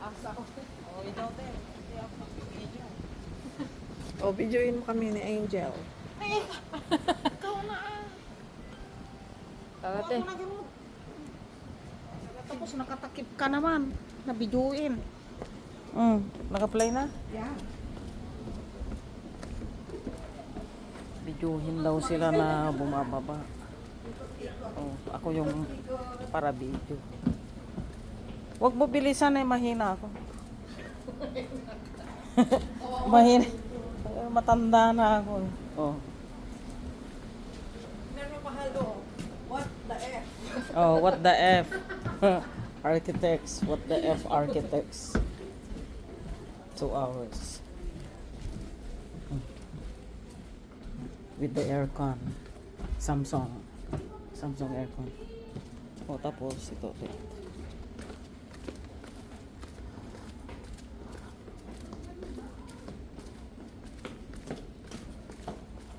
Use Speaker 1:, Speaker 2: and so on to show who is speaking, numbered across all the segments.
Speaker 1: Asa ko.
Speaker 2: Oh, ikaw din. Hindi ako mag-video.
Speaker 1: O, videoin mo kami ni Angel.
Speaker 2: Ikaw na ah.
Speaker 1: Ate.
Speaker 2: Tapos nakatakip ka naman. Nabidyoin. Naka-play na?
Speaker 1: Yeah.
Speaker 2: Videohin daw sila na bumababa. Oh, ako yung para video. Huwag mo bilisan eh, mahina ako. Mahina. Matanda na ako. Oh.
Speaker 1: Meron mahalo. What the F?
Speaker 2: Oh, what the F? Architects. What the F architects? 2 hours. With the aircon. Samsung aircon. Oh, tapos ito.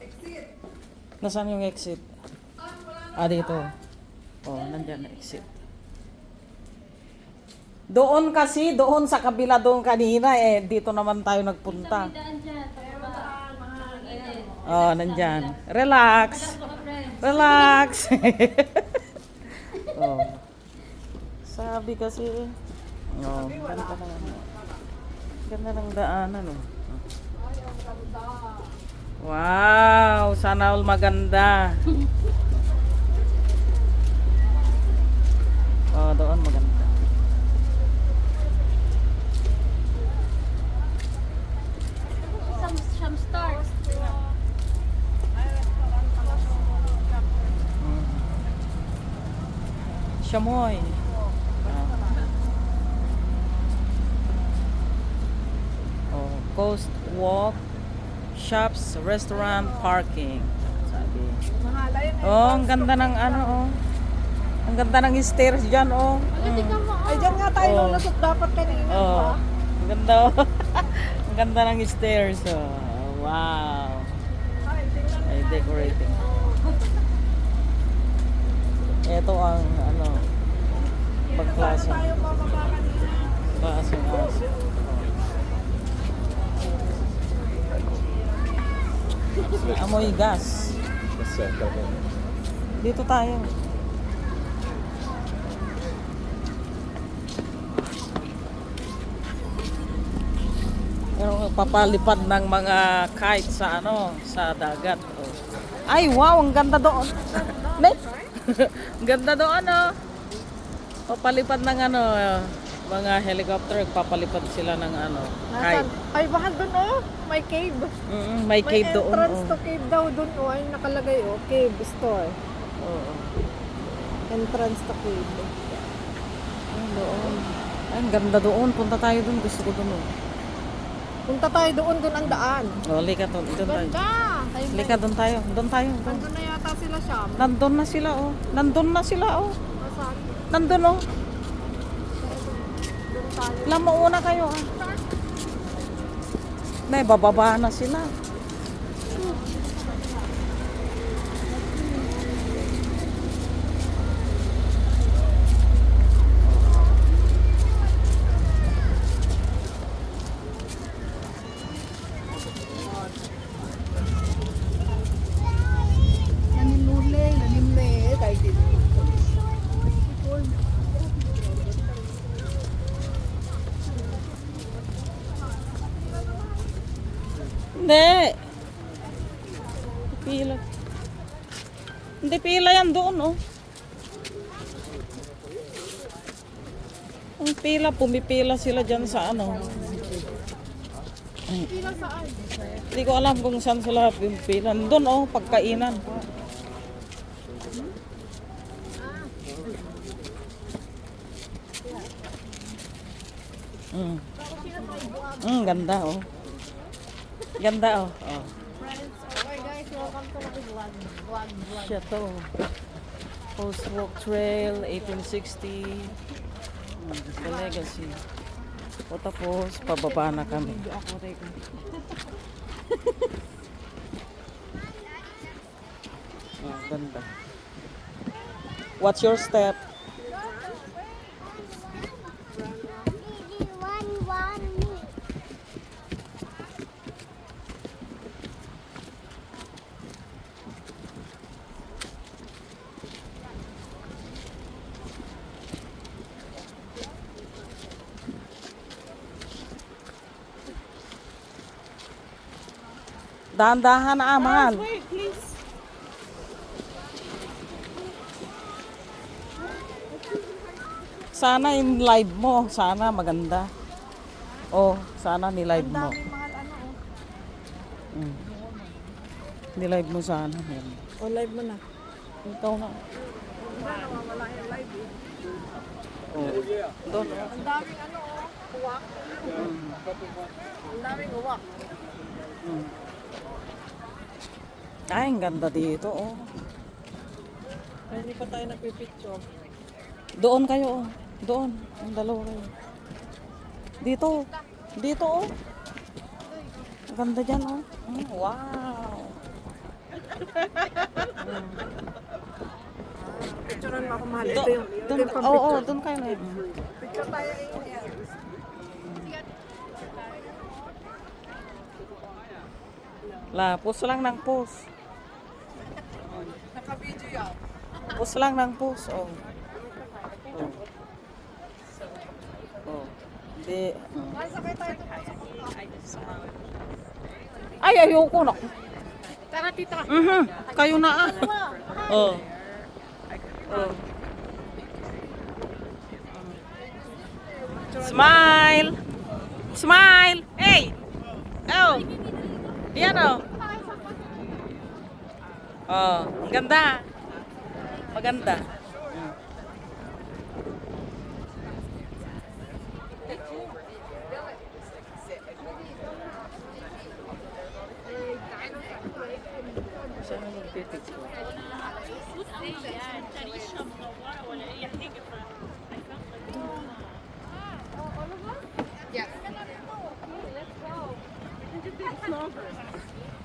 Speaker 1: Exit.
Speaker 2: Nasaan yung exit? Ah, dito. Oh, nandyan na exit. Doon kasi, doon sa kabila doon kanina eh. Dito naman tayo nagpunta. Oh, nandyan. Relax. Relax. Oh. Sabi kasi, oh, ganda ng daanan, oh. Wow, sana all maganda. Oh, doon maganda.
Speaker 3: Some stars.
Speaker 2: Chamoy. Oh, Coast Walk, shops, restaurant, parking. Sabi.
Speaker 1: Mahala yun.
Speaker 2: Oh, ang ganda ng ano, oh. Ang ganda ng stairs dyan, oh.
Speaker 1: Ay, dyan nga tayo
Speaker 2: Oh.
Speaker 1: lulusot dapat kanina.
Speaker 2: Oh, ang ganda, oh. Ang ganda ng stairs, oh. Wow. Ay, decorating. Ito ang, ano, pagklase.
Speaker 1: Tayo bababa kanina.
Speaker 2: Klaseng aso. Amoy gas. Dito tayo. Pero papalipad ng mga kite sa ano, sa dagat. Oh. Ay, wow, ang ganda doon. Net. Ang ganda doon, oh. Papalipad ng ano, mga helicopter, papalipad sila ng ano,
Speaker 1: Nasaan?
Speaker 2: kite.
Speaker 1: Ay, baka dun oh. May cave.
Speaker 2: May cave doon.
Speaker 1: entrance
Speaker 2: Oh.
Speaker 1: to cave daw dun oh. Ay, nakalagay oh. Cave store.
Speaker 2: Oo.
Speaker 1: Entrance to cave.
Speaker 2: Ay, doon. Ay, ang ganda doon. Punta tayo doon. Gusto ko doon. Oh.
Speaker 1: Punta tayo doon ang daan.
Speaker 2: Oh, lika doon. Doon tayo.
Speaker 1: Ganda!
Speaker 2: Lika doon tayo. Doon tayo. Doon.
Speaker 1: Nandun na yata sila siya.
Speaker 2: Nandun na sila, oh. Nandun na sila, oh.
Speaker 1: Nasaan?
Speaker 2: Nandun, oh.
Speaker 1: Doon tayo.
Speaker 2: Alam mo, una kayo, ah. May bababa na sila.
Speaker 1: Nanimle. Kahit dito.
Speaker 2: Hindi. Pila. Hindi pila yan doon, oh. Ang pila, pumipila sila dyan sa ano.
Speaker 1: Pila saan?
Speaker 2: Hindi ko alam kung saan sila pumipila. Doon, oh, pagkainan. Ganda, oh. Ganda, oh. Oh.
Speaker 1: Friends, okay guys, welcome to my vlog.
Speaker 2: Siya to. Post Walk Trail, 1860. The Legacy. O tapos, pababa na kami. Ganda. What's your step? Dahan-dahan na mahal.
Speaker 1: Wait, please.
Speaker 2: Sana in live mo. Sana maganda. Oh, sana ni-live
Speaker 1: Ang
Speaker 2: mo.
Speaker 1: daming mahal ano oh.
Speaker 2: Mm. Ni-live mo sana. Yan.
Speaker 1: O, live mo na.
Speaker 2: Ikaw na.
Speaker 1: Hindi na nawawala yung live eh.
Speaker 2: Oh. Doon. Oh.
Speaker 1: Ang daming ano oh. Uwak. Ang daming uwak.
Speaker 2: Mm. Ay, ang ganda dito. Oh.
Speaker 1: Ay, hindi pa tayo nagpipicture.
Speaker 2: Doon kayo. Oh. Doon. Ang dalawa kayo. Dito. Dito. Oh. Ang ganda dyan. Oh. Mm, wow.
Speaker 1: Picturean mo ako mahal. Ito yung
Speaker 2: Doon,
Speaker 1: pang
Speaker 2: oo,
Speaker 1: picture.
Speaker 2: doon kayo na.
Speaker 1: Picture tayo eh.
Speaker 2: La, post lang ng post.
Speaker 1: Naka-video yan.
Speaker 2: Post lang ng post. Oh. Oh. Oh. Hindi. Oh.
Speaker 1: Masakay tayo ito.
Speaker 2: Ay, ayoko na.
Speaker 1: Tara, tita.
Speaker 2: Kayo na ah. Oh. Oh. Smile! Smile! Hey! Oh! Yan oh. Oh, ang ganda. Maganda. Sana magpipicture.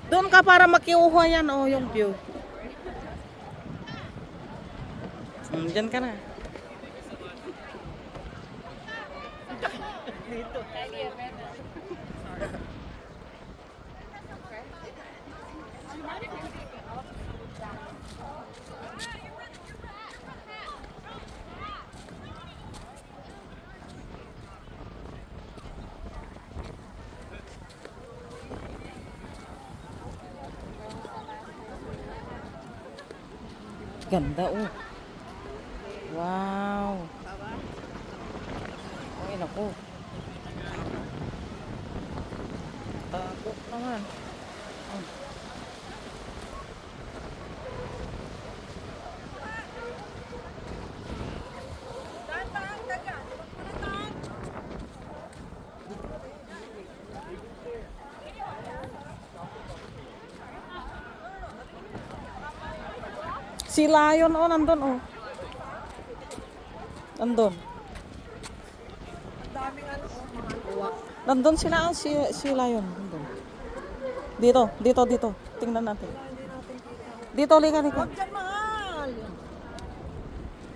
Speaker 2: Doon ka para makiuha yan, oh, yung view. Diyan ka na. Ganda, oh. Wow. Ay, naku. Takot naman. Oh. Si Lion, oh, nandun, oh. Nandun.
Speaker 1: Daming ano oh. Mahal uwak.
Speaker 2: Nandun sila, oh, si Lion. Nandun. Dito, dito, dito. Tingnan natin.
Speaker 1: Hindi natin kita.
Speaker 2: Dito, lika, lika.
Speaker 1: Huwag dyan, mahal.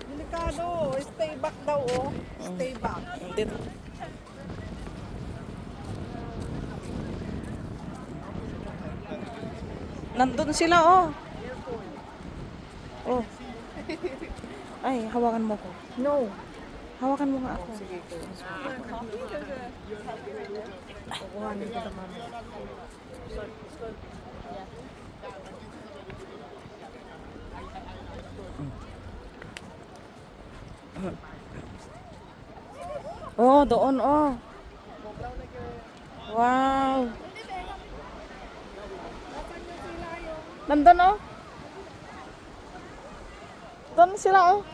Speaker 1: Delikado. Stay back daw oh. Stay back.
Speaker 2: Dito. Nandun sila, oh. Oh. Ay, hawakan mo ko.
Speaker 1: No.
Speaker 2: Hawakan mo nga ako.
Speaker 1: Sige ko. Kukuhanin ko naman.
Speaker 2: Oh, doon, oh. Wow. Nandun, oh. Doon sila, oh.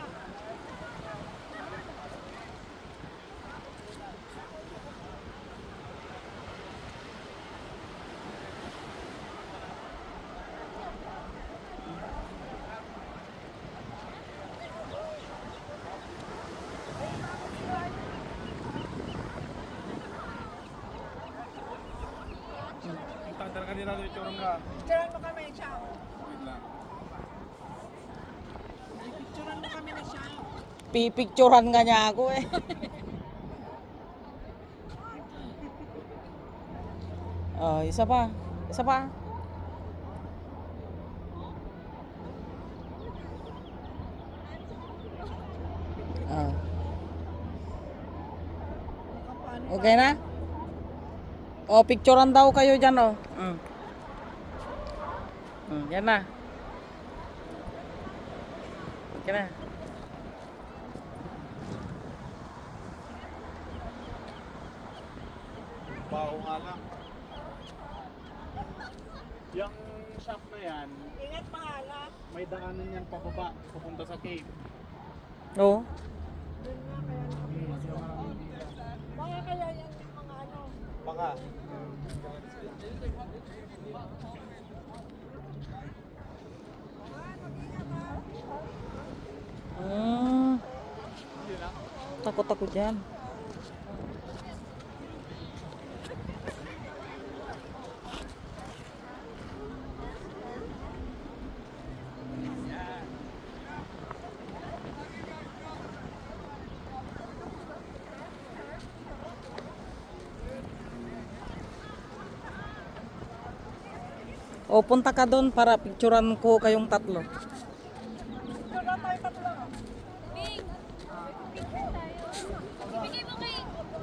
Speaker 3: Tanggal kanina dito yung ka.
Speaker 1: Picturean mo kami, siya. Picturean mo kami na siya.
Speaker 2: Pipicturan nga niya ako, eh. Oh, isa pa. Isa pa. Oh. Okay na? Oh, picturean daw kayo dyan, oh. Mm. Yan na. Okay na.
Speaker 3: Baho nga lang. Yung shop na yan,
Speaker 1: Ingat pangalan.
Speaker 3: may daanan yan pababa, papunta sa cave.
Speaker 2: Oo.
Speaker 1: Baka kaya yan yung mga ano.
Speaker 3: Baka.
Speaker 2: Takot ako dyan. O, punta ka doon para picturean ko kayong tatlo.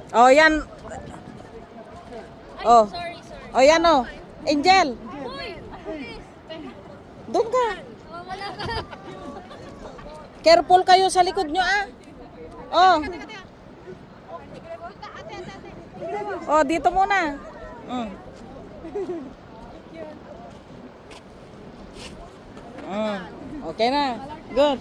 Speaker 2: Oh, yan. Oh. Oh, yan oh. Angel. Doon ka. Careful kayo sa likod nyo ah. Oh. Oh, dito muna. Mm. Okay na. Good.